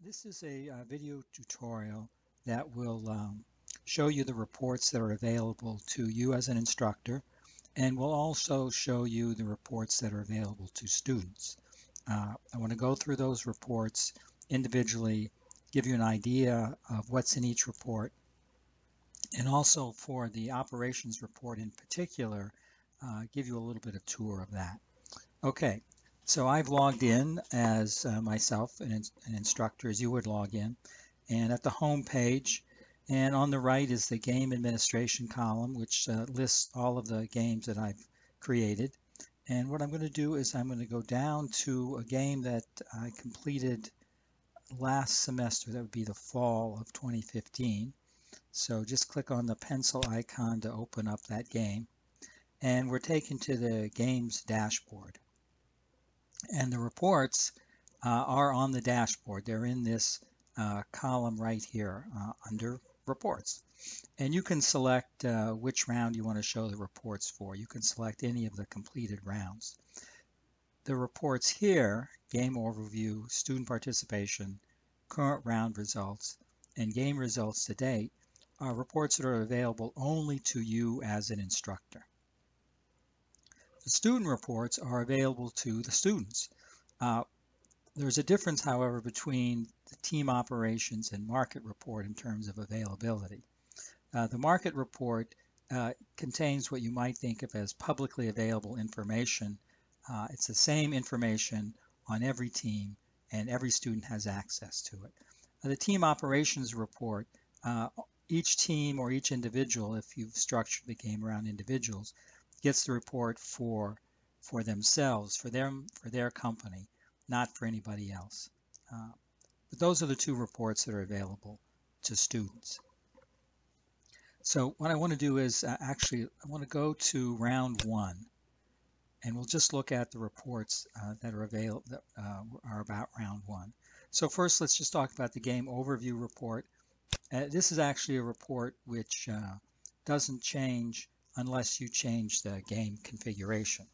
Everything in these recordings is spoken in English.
This is a video tutorial that will show you the reports that are available to you as an instructor, and will also show you the reports that are available to students. I want to go through those reports individually, give you an idea of what's in each report, and also for the operations report in particular, give you a little bit of tour of that. Okay, so I've logged in as myself, an instructor, as you would log in, and at the home page, and on the right is the game administration column, which lists all of the games that I've created. And what I'm going to do is I'm going to go down to a game that I completed last semester. That would be the fall of 2015. So just click on the pencil icon to open up that game, and we're taken to the games dashboard. And the reports are on the dashboard. They're in this column right here under reports. And you can select which round you want to show the reports for. You can select any of the completed rounds. The reports here, game overview, student participation, current round results, and game results to date, are reports that are available only to you as an instructor. The student reports are available to the students. There's a difference, however, between the team operations and market report in terms of availability. The market report contains what you might think of as publicly available information. It's the same information on every team, and every student has access to it. The team operations report, each team or each individual, if you've structured the game around individuals, gets the report for themselves, for their company, not for anybody else. But those are the two reports that are available to students. So what I want to do is I want to go to round one, and we'll just look at the reports that are available that are about round one. So first, let's just talk about the game overview report. This is actually a report which doesn't change unless you change the game configuration.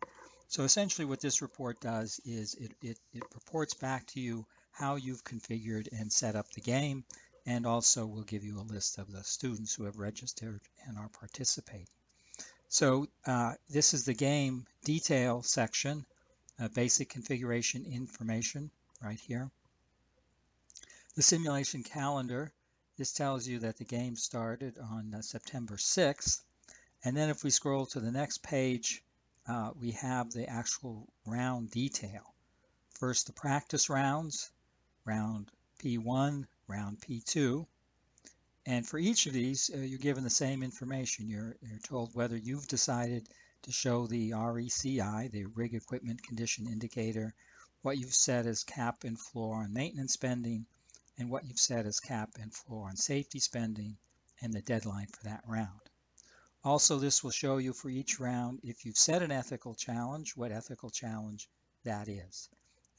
So essentially what this report does is it reports back to you how you've configured and set up the game, and also will give you a list of the students who have registered and are participating. So this is the game detail section, basic configuration information right here. The simulation calendar, this tells you that the game started on September 6th. And then if we scroll to the next page, we have the actual round detail. First, the practice rounds, round P1, round P2. And for each of these, you're given the same information. You're told whether you've decided to show the RECI, the Rig Equipment Condition Indicator, what you've set as cap and floor on maintenance spending, and what you've set as cap and floor on safety spending, and the deadline for that round. Also, this will show you for each round, if you've set an ethical challenge, what ethical challenge that is.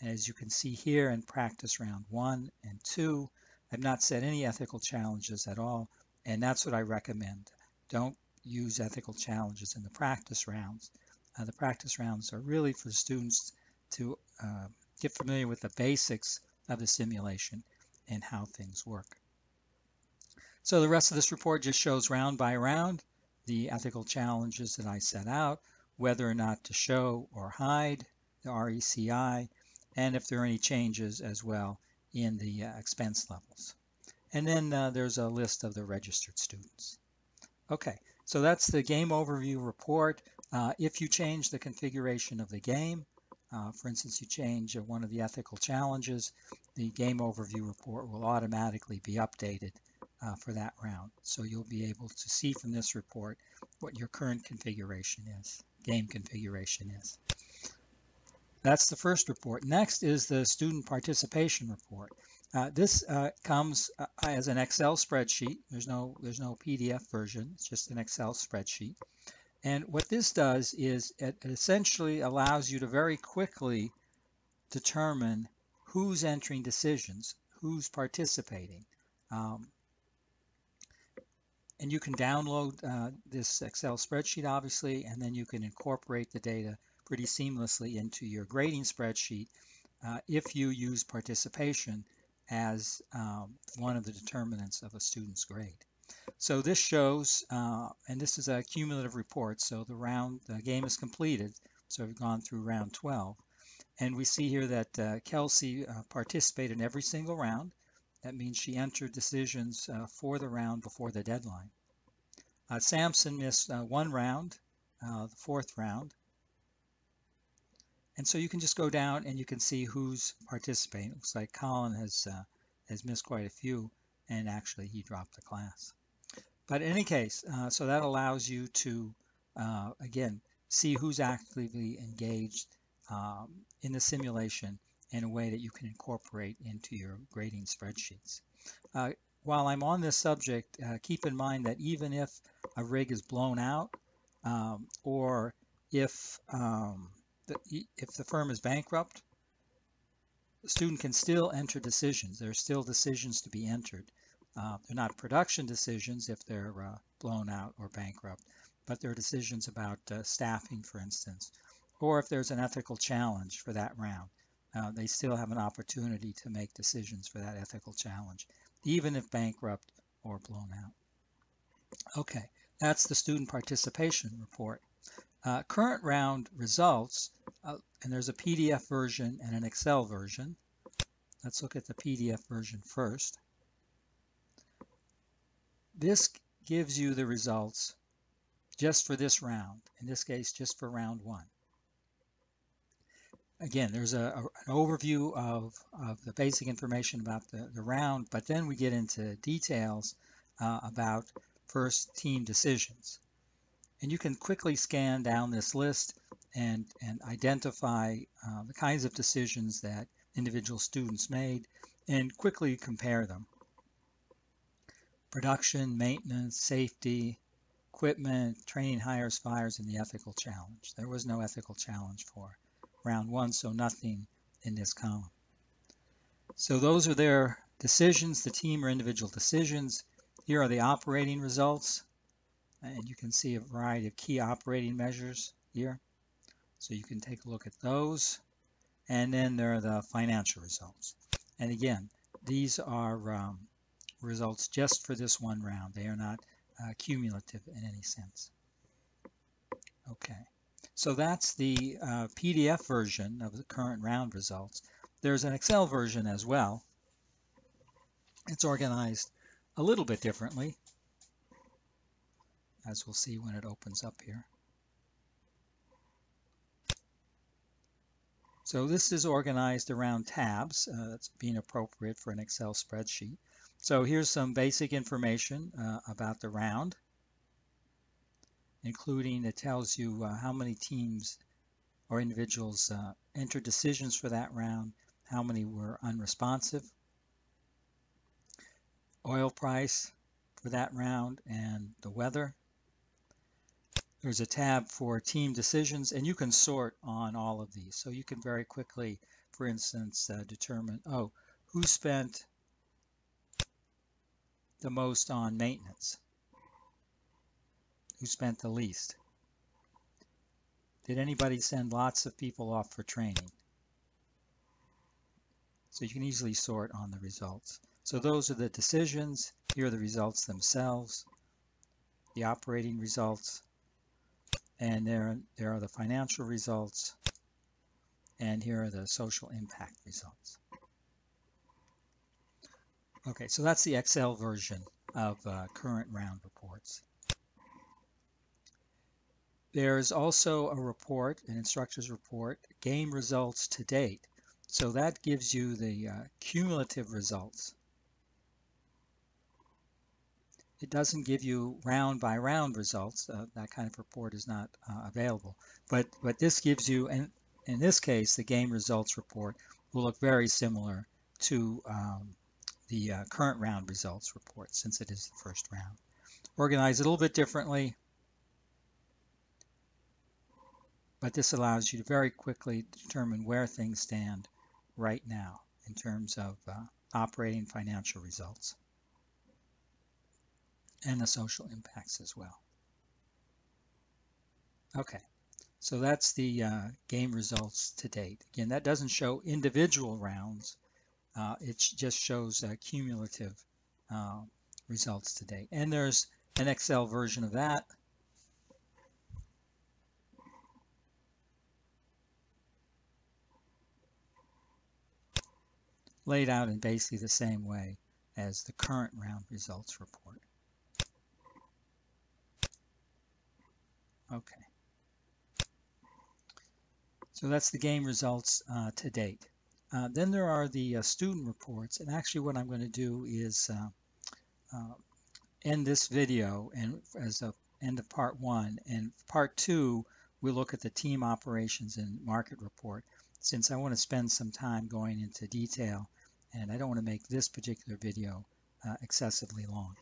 And as you can see here in practice round 1 and 2, I've not set any ethical challenges at all, and that's what I recommend. Don't use ethical challenges in the practice rounds. The practice rounds are really for students to get familiar with the basics of the simulation and how things work. So the rest of this report just shows round by round the ethical challenges that I set out, whether or not to show or hide the RECI, and if there are any changes as well in the expense levels. And then there's a list of the registered students. Okay, so that's the game overview report. If you change the configuration of the game, for instance, you change one of the ethical challenges, the game overview report will automatically be updated for that round. So you'll be able to see from this report what your current configuration is, game configuration is. That's the first report. Next is the student participation report. This comes as an Excel spreadsheet. There's no PDF version. It's just an Excel spreadsheet. And what this does is it essentially allows you to very quickly determine who's entering decisions, who's participating. And you can download this Excel spreadsheet, obviously, and then you can incorporate the data pretty seamlessly into your grading spreadsheet if you use participation as one of the determinants of a student's grade. So this shows, and this is a cumulative report, so the game is completed, so we've gone through round 12, and we see here that Kelsey participated in every single round. That means she entered decisions for the round before the deadline. Samson missed one round, the fourth round, and so you can just go down and you can see who's participating. It looks like Colin has missed quite a few, and actually he dropped the class. But in any case, so that allows you to, again, see who's actively engaged in the simulation in a way that you can incorporate into your grading spreadsheets. While I'm on this subject, keep in mind that even if a rig is blown out, or if the firm is bankrupt, the student can still enter decisions. There are still decisions to be entered. They're not production decisions if they're blown out or bankrupt, but they're decisions about staffing, for instance, or if there's an ethical challenge for that round. They still have an opportunity to make decisions for that ethical challenge, even if bankrupt or blown out. Okay, that's the student participation report. Current round results, and there's a PDF version and an Excel version. Let's look at the PDF version first. This gives you the results just for this round, in this case just for round 1. Again, there's an overview of the basic information about the round, but then we get into details about first team decisions. And you can quickly scan down this list and identify the kinds of decisions that individual students made and quickly compare them. Production, maintenance, safety, equipment, training, hires, fires, and the ethical challenge. There was no ethical challenge for round 1, so nothing in this column. So those are their decisions, the team or individual decisions. Here are the operating results, and you can see a variety of key operating measures here. So you can take a look at those. And then there are the financial results. And again, these are results just for this one round. They are not cumulative in any sense. Okay, so that's the PDF version of the current round results. There's an Excel version as well. It's organized a little bit differently, as we'll see when it opens up here. So this is organized around tabs. That's being appropriate for an Excel spreadsheet. So here's some basic information about the round, including it tells you how many teams or individuals entered decisions for that round, how many were unresponsive, oil price for that round, and the weather. There's a tab for team decisions, and you can sort on all of these. So you can very quickly, for instance, determine, who spent the most on maintenance? Who spent the least? Did anybody send lots of people off for training? So you can easily sort on the results. So those are the decisions. Here are the results themselves, the operating results, and there are the financial results, and here are the social impact results. Okay, so that's the Excel version of current round reports. There's also a report, an instructor's report, game results to date. So that gives you the cumulative results. It doesn't give you round by round results. That kind of report is not available. But this gives you, and in this case, the game results report will look very similar to the current round results report, since it is the first round. Organized a little bit differently, but this allows you to very quickly determine where things stand right now in terms of operating financial results and the social impacts as well. Okay, so that's the game results to date. Again, that doesn't show individual rounds. Just shows cumulative uh, results to date. And there's an Excel version of that. Laid out in basically the same way as the current round results report. Okay, so that's the game results to date. Then there are the student reports, and actually what I'm going to do is uh, end this video and as a end of part one, and part two we'll look at the team operations and market report, since I want to spend some time going into detail and I don't want to make this particular video excessively long.